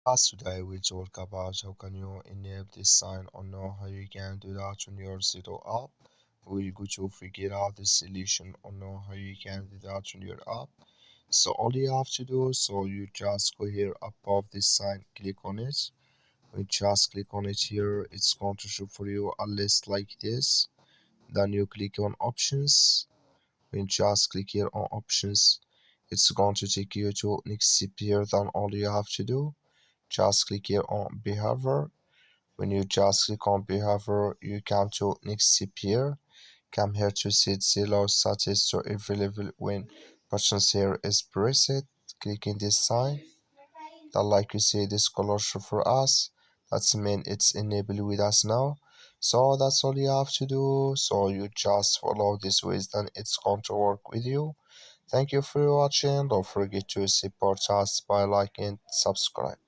Today we talk about how can you enable this sign or know how you can do that on your Zello app. We'll go to figure out the solution or know how you can do that on your app. So all you have to do, so you just go here above this sign, click on it. When you just click on it here, it's going to show for you a list like this. Then you click on options. When you just click here on options, it's going to take you to next here. Then all you have to do, just click here on behavior. When you just click on behavior, you come to next here. Come here to set Zello status to every level when buttons here is pressed. Click in this sign. That like you see this color show for us. That's mean it's enabled with us now. So that's all you have to do. So you just follow this ways, then it's going to work with you. Thank you for watching. Don't forget to support us by liking and subscribe.